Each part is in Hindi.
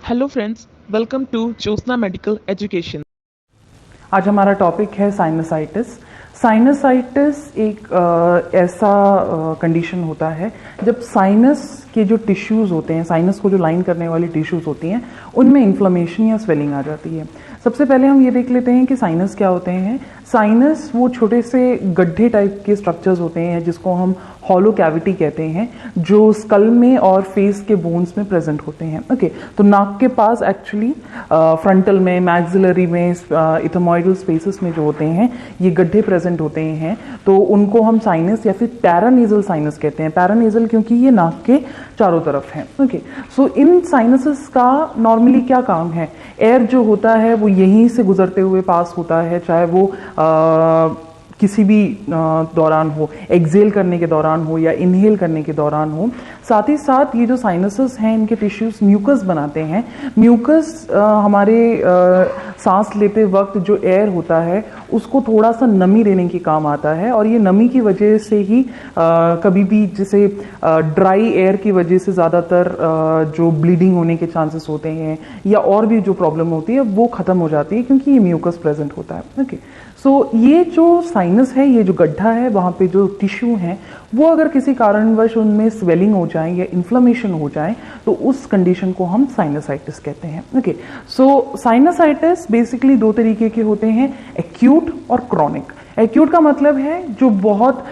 Hello friends, welcome to Jyotsna medical education. आज हमारा टॉपिक है साइनसाइटिस। साइनसाइटिस एक ऐसा कंडीशन होता है जब साइनस के जो टिश्यूज़ होते हैं, साइनस को जो लाइन करने वाली टिश्यूज़ होती हैं, उनमें इन्फ्लेमेशन या स्वेलिंग आ जाती है। सबसे पहले हम ये देख लेते हैं कि साइनस क्या होते हैं। साइनस वो छोटे से गड्ढे टाइप के स्ट्रक्चर्स होते हैं जिसको हम हॉलो कैविटी कहते हैं, जो स्कल में और फेस के बोन्स में प्रेजेंट होते हैं। ओके, तो नाक के पास एक्चुअली फ्रंटल में, मैक्सिलरी में, इथमोइडल स्पेसेस में जो होते हैं ये गड्ढे प्रेजेंट होते हैं, तो उनको हम साइनस या फिर पैरानेजल साइनस कहते हैं। पैरानेजल क्योंकि ये नाक के चारों तरफ है। ओके, सो इन साइनसेस का नॉर्मली क्या काम है? एयर जो होता है वो यहीं से गुजरते हुए पास होता है, चाहे वो किसी भी दौरान हो, एक्सेल करने के दौरान हो या इनहेल करने के दौरान हो। साथ ही साथ ये जो साइनसेस हैं इनके टिश्यूज म्यूकस बनाते हैं। म्यूकस हमारे सांस लेते वक्त जो एयर होता है उसको थोड़ा सा नमी देने के काम आता है, और ये नमी की वजह से ही कभी भी जैसे ड्राई एयर की वजह से ज़्यादातर जो ब्लीडिंग होने के चांसेस होते हैं या और भी जो प्रॉब्लम होती है वो ख़त्म हो जाती है क्योंकि ये म्यूकस प्रेजेंट होता है। ओके, सो ये जो साइनस है, ये जो गड्ढा है, वहाँ पे जो टिश्यू हैं वो अगर किसी कारणवश उनमें स्वेलिंग हो जाए या इन्फ्लेमेशन हो जाए तो उस कंडीशन को हम साइनसाइटिस कहते हैं। ओके, सो साइनसाइटिस बेसिकली दो तरीके के होते हैं, एक्यूट और क्रॉनिक। एक्यूट का मतलब है जो बहुत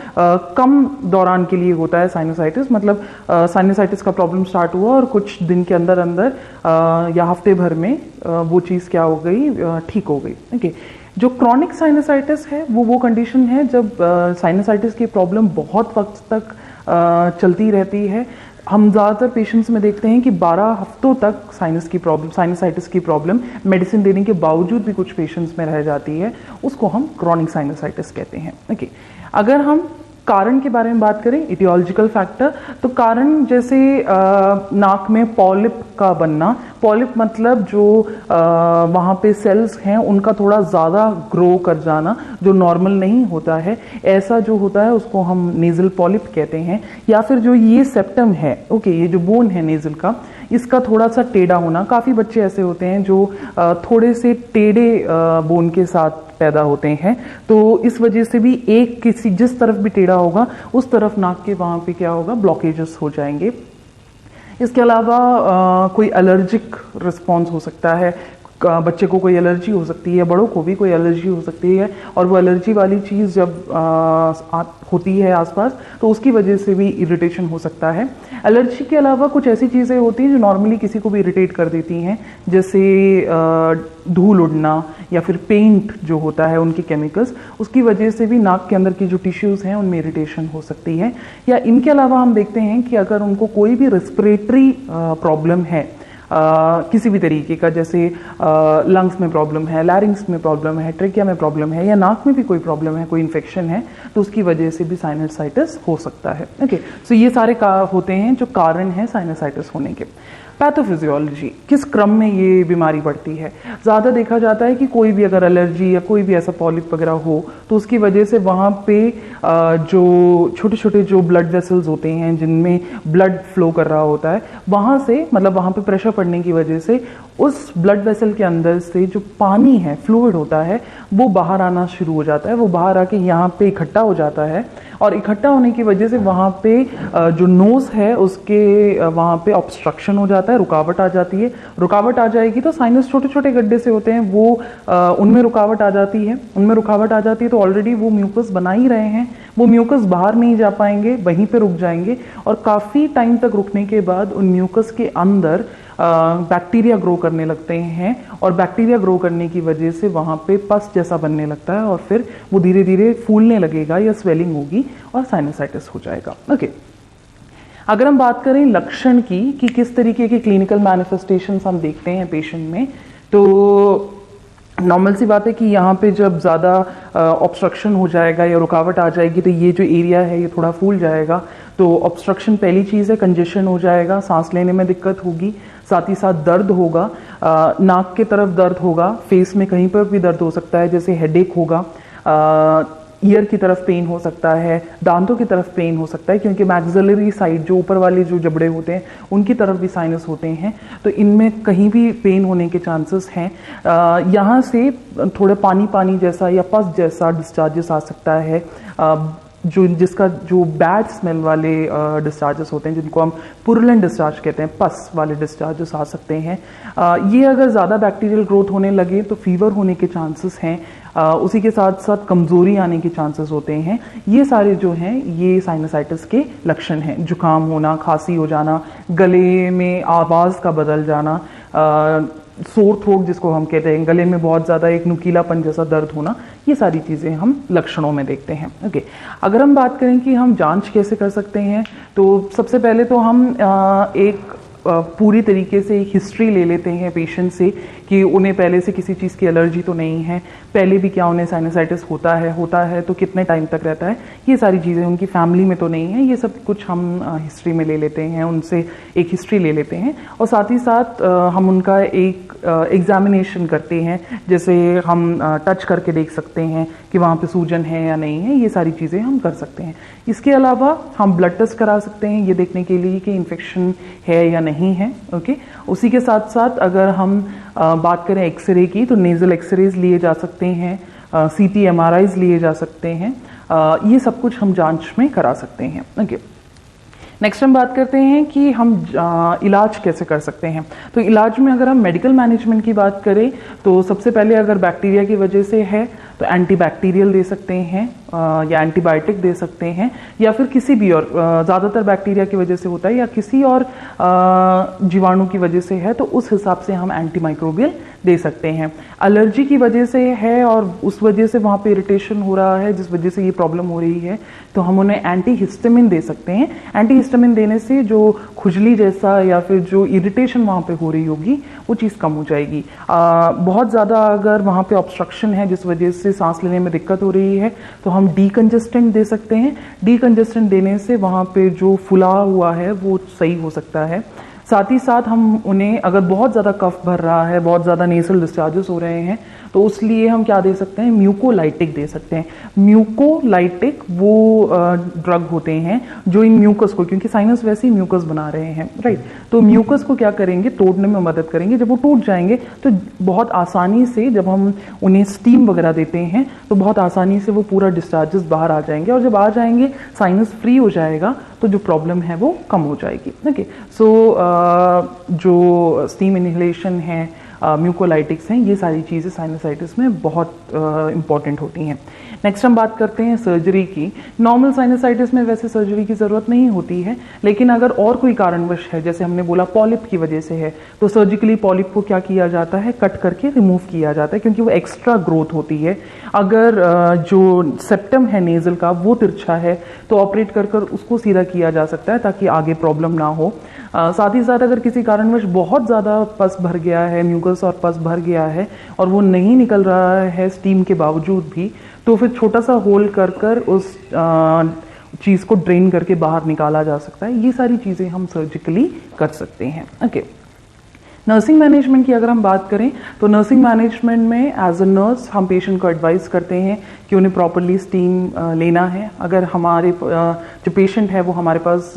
कम दौरान के लिए होता है साइनसाइटिस, मतलब साइनसाइटिस का प्रॉब्लम स्टार्ट हुआ और कुछ दिन के अंदर अंदर या हफ्ते भर में वो चीज़ क्या हो गई, ठीक हो गई। ओके, जो क्रॉनिक साइनसाइटिस है वो कंडीशन है जब साइनसाइटिस की प्रॉब्लम बहुत वक्त तक चलती रहती है। हम ज़्यादातर पेशेंट्स में देखते हैं कि 12 हफ्तों तक साइनसाइटिस की प्रॉब्लम मेडिसिन देने के बावजूद भी कुछ पेशेंट्स में रह जाती है, उसको हम क्रॉनिक साइनसाइटिस कहते हैं। ओके, अगर हम कारण के बारे में बात करें, इटियोलॉजिकल फैक्टर, तो कारण जैसे नाक में पॉलिप का बनना। पॉलिप मतलब जो वहाँ पे सेल्स हैं उनका थोड़ा ज़्यादा ग्रो कर जाना जो नॉर्मल नहीं होता है, ऐसा जो होता है उसको हम नेजल पॉलिप कहते हैं। या फिर जो ये सेप्टम है, ओके, ये जो बोन है नेजल का, इसका थोड़ा सा टेढ़ा होना। काफ़ी बच्चे ऐसे होते हैं जो थोड़े से टेढ़े बोन के साथ पैदा होते हैं, तो इस वजह से भी एक किसी जिस तरफ भी टेढ़ा होगा उस तरफ नाक के वहाँ पे क्या होगा, ब्लॉकेजेस हो जाएंगे। इसके अलावा कोई एलर्जिक रिस्पॉन्स हो सकता है, बच्चे को कोई एलर्जी हो सकती है, बड़ों को भी कोई एलर्जी हो सकती है, और वो एलर्जी वाली चीज़ जब होती है आसपास तो उसकी वजह से भी इरिटेशन हो सकता है। एलर्जी के अलावा कुछ ऐसी चीज़ें होती हैं जो नॉर्मली किसी को भी इरिटेट कर देती हैं, जैसे धूल उड़ना या फिर पेंट जो होता है उनके केमिकल्स, उसकी वजह से भी नाक के अंदर की जो टिश्यूज़ हैं उनमें इरिटेशन हो सकती है। या इनके अलावा हम देखते हैं कि अगर उनको कोई भी रेस्पिरेटरी प्रॉब्लम है किसी भी तरीके का, जैसे लंग्स में प्रॉब्लम है, लैरिंग्स में प्रॉब्लम है, ट्रेकिया में प्रॉब्लम है, या नाक में भी कोई प्रॉब्लम है, कोई इन्फेक्शन है, तो उसकी वजह से भी साइनसाइटिस हो सकता है। ओके, सो ये सारे होते हैं जो कारण हैं साइनसाइटिस होने के। पैथोफिजियोलॉजी, किस क्रम में ये बीमारी बढ़ती है? ज़्यादा देखा जाता है कि कोई भी अगर एलर्जी या कोई भी ऐसा पॉलिप वगैरह हो तो उसकी वजह से वहाँ पे जो छोटे छोटे जो ब्लड वेसल्स होते हैं जिनमें ब्लड फ्लो कर रहा होता है, वहाँ से मतलब वहाँ पे प्रेशर पड़ने की वजह से उस ब्लड वेसल के अंदर से जो पानी है, फ्लूइड होता है, वो बाहर आना शुरू हो जाता है। वो बाहर आके यहाँ पे इकट्ठा हो जाता है, और इकट्ठा होने की वजह से वहाँ पे जो नोज है उसके वहाँ पे ऑब्स्ट्रक्शन हो जाता है, रुकावट आ जाती है। रुकावट आ जाएगी तो साइनस छोटे छोटे गड्ढे से होते हैं, वो उनमें रुकावट आ जाती है। उनमें रुकावट आ जाती है तो ऑलरेडी वो म्यूकस बना ही रहे हैं, वो म्यूकस बाहर नहीं जा पाएंगे, वहीं पे रुक जाएंगे, और काफ़ी टाइम तक रुकने के बाद उन म्यूकस के अंदर बैक्टीरिया ग्रो करने लगते हैं, और बैक्टीरिया ग्रो करने की वजह से वहाँ पे पस जैसा बनने लगता है, और फिर वो धीरे धीरे फूलने लगेगा या स्वेलिंग होगी और साइनसाइटिस हो जाएगा। ओके, अगर हम बात करें लक्षण की कि किस तरीके के क्लिनिकल मैनिफेस्टेशंस हम देखते हैं पेशेंट में, तो नॉर्मल सी बात है कि यहाँ पे जब ज़्यादा ऑब्स्ट्रक्शन हो जाएगा या रुकावट आ जाएगी तो ये जो एरिया है ये थोड़ा फूल जाएगा। तो ऑब्स्ट्रक्शन पहली चीज़ है, कंजेशन हो जाएगा, सांस लेने में दिक्कत होगी, साथ ही साथ दर्द होगा, नाक के तरफ दर्द होगा, फेस में कहीं पर भी दर्द हो सकता है, जैसे हेडेक होगा, ईयर की तरफ पेन हो सकता है, दांतों की तरफ पेन हो सकता है, क्योंकि मैक्सिलरी साइड जो ऊपर वाले जो जबड़े होते हैं उनकी तरफ भी साइनस होते हैं, तो इनमें कहीं भी पेन होने के चांसेस हैं। यहाँ से थोड़ा पानी पानी जैसा या पस जैसा डिस्चार्जेस आ सकता है, जो बैड स्मेल वाले डिस्चार्जेस होते हैं, जिनको हम पुरलेंट डिस्चार्ज कहते हैं, पस वाले डिस्चार्जेस आ सकते हैं। ये अगर ज़्यादा बैक्टीरियल ग्रोथ होने लगे तो फीवर होने के चांसेस हैं, उसी के साथ साथ कमज़ोरी आने के चांसेस होते हैं। ये सारे जो हैं ये साइनसाइटिस के लक्षण हैं। जुकाम होना, खांसी हो जाना, गले में आवाज़ का बदल जाना, सोर थ्रोट जिसको हम कहते हैं, गले में बहुत ज़्यादा एक नुकीलापन जैसा दर्द होना, ये सारी चीज़ें हम लक्षणों में देखते हैं। ओके, अगर हम बात करें कि हम जांच कैसे कर सकते हैं, तो सबसे पहले तो हम एक पूरी तरीके से एक हिस्ट्री ले लेते हैं पेशेंट से कि उन्हें पहले से किसी चीज़ की एलर्जी तो नहीं है, पहले भी क्या उन्हें साइनसाइटिस होता है तो कितने टाइम तक रहता है, ये सारी चीज़ें उनकी फैमिली में तो नहीं है, ये सब कुछ हम हिस्ट्री में ले लेते हैं, उनसे एक हिस्ट्री ले लेते हैं। और साथ ही साथ हम उनका एक एग्जामिनेशन करते हैं, जैसे हम टच करके देख सकते हैं कि वहाँ पे सूजन है या नहीं है, ये सारी चीज़ें हम कर सकते हैं। इसके अलावा हम ब्लड टेस्ट करा सकते हैं ये देखने के लिए कि इन्फेक्शन है या नहीं है। ओके, उसी के साथ साथ अगर हम बात करें एक्सरे की, तो नेजल एक्सरेज लिए जा सकते हैं, सीटी एमआरआईज लिए जा सकते हैं, ये सब कुछ हम जांच में करा सकते हैं। ओके, नेक्स्ट हम बात करते हैं कि हम इलाज कैसे कर सकते हैं। तो इलाज में अगर हम मेडिकल मैनेजमेंट की बात करें तो सबसे पहले अगर बैक्टीरिया की वजह से है तो एंटीबैक्टीरियल दे सकते हैं या एंटीबायोटिक दे सकते हैं, या फिर किसी भी और ज़्यादातर बैक्टीरिया की वजह से होता है या किसी और जीवाणु की वजह से है तो उस हिसाब से हम एंटीमाइक्रोबियल दे सकते हैं। एलर्जी की वजह से है और उस वजह से वहाँ पे इरिटेशन हो रहा है जिस वजह से ये प्रॉब्लम हो रही है तो हम उन्हें एंटीहिस्टामिन दे सकते हैं। एंटीहिस्टामिन देने से जो खुजली जैसा या फिर जो इरिटेशन वहाँ पे हो रही होगी वो चीज़ कम हो जाएगी। बहुत ज़्यादा अगर वहाँ पे ऑब्स्ट्रक्शन है जिस वजह से सांस लेने में दिक्कत हो रही है तो हम डीकंजेस्टेंट दे सकते हैं। डीकंजेस्टेंट देने से वहाँ पे जो फुला हुआ है वो सही हो सकता है। साथ ही साथ हम उन्हें अगर बहुत ज़्यादा कफ भर रहा है, बहुत ज़्यादा नेसल डिस्चार्जेस हो रहे हैं तो उसलिए हम क्या दे सकते हैं, म्यूकोलाइटिक दे सकते हैं। म्यूकोलाइटिक वो ड्रग होते हैं जो इन म्यूकस को, क्योंकि साइनस वैसे ही म्यूकस बना रहे हैं, राइट, तो म्यूकस को क्या करेंगे, तोड़ने में मदद करेंगे। जब वो टूट जाएंगे तो बहुत आसानी से जब हम उन्हें स्टीम वगैरह देते हैं तो बहुत आसानी से वो पूरा डिस्चार्जेस बाहर आ जाएंगे और जब आ जाएंगे साइनस फ्री हो जाएगा तो जो प्रॉब्लम है वो कम हो जाएगी। ओके, सो जो स्टीम इनहेलेशन है, म्यूकोलाइटिक्स हैं, ये सारी चीज़ें साइनसाइटिस में बहुत इंपॉर्टेंट होती हैं। नेक्स्ट हम बात करते हैं सर्जरी की। नॉर्मल साइनसाइटिस में वैसे सर्जरी की ज़रूरत नहीं होती है, लेकिन अगर और कोई कारणवश है, जैसे हमने बोला पॉलिप की वजह से है, तो सर्जिकली पॉलिप को क्या किया जाता है, कट करके रिमूव किया जाता है, क्योंकि वो एक्स्ट्रा ग्रोथ होती है। अगर जो सेप्टम है नेजल का वो तिरछा है तो ऑपरेट कर कर उसको सीधा किया जा सकता है ताकि आगे प्रॉब्लम ना हो। साथ ही साथ अगर किसी कारणवश बहुत ज़्यादा पस भर गया है, म्यूकस और पस भर गया है और वो नहीं निकल रहा है स्टीम के बावजूद भी, तो फिर छोटा सा होल कर कर उस चीज़ को ड्रेन करके बाहर निकाला जा सकता है। ये सारी चीज़ें हम सर्जिकली कर सकते हैं। ओके, नर्सिंग मैनेजमेंट की अगर हम बात करें तो नर्सिंग मैनेजमेंट में एज अ नर्स हम पेशेंट को एडवाइस करते हैं कि उन्हें प्रॉपरली स्टीम लेना है। अगर हमारे जो पेशेंट है वो हमारे पास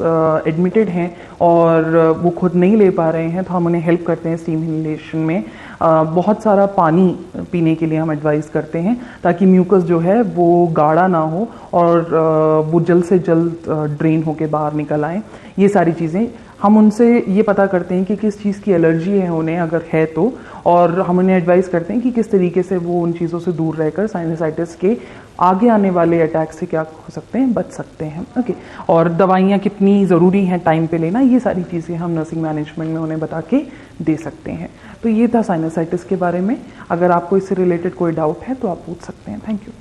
एडमिटेड हैं और वो खुद नहीं ले पा रहे हैं तो हम उन्हें हेल्प करते हैं स्टीम इनहेलेशन में। बहुत सारा पानी पीने के लिए हम एडवाइस करते हैं ताकि म्यूकस जो है वो गाढ़ा ना हो और वो जल्द से जल्द ड्रेन होके बाहर निकल आए। ये सारी चीज़ें हम उनसे ये पता करते हैं कि किस चीज़ की एलर्जी है उन्हें अगर है तो, और हम उन्हें एडवाइस करते हैं कि किस तरीके से वो उन चीज़ों से दूर रहकर साइनसाइटिस के आगे आने वाले अटैक से क्या हो सकते हैं, बच सकते हैं। ओके, और दवाइयाँ कितनी ज़रूरी हैं टाइम पे लेना, ये सारी चीज़ें हम नर्सिंग मैनेजमेंट में उन्हें बता के दे सकते हैं। तो ये था साइनसाइटिस के बारे में। अगर आपको इससे रिलेटेड कोई डाउट है तो आप पूछ सकते हैं। Thank you.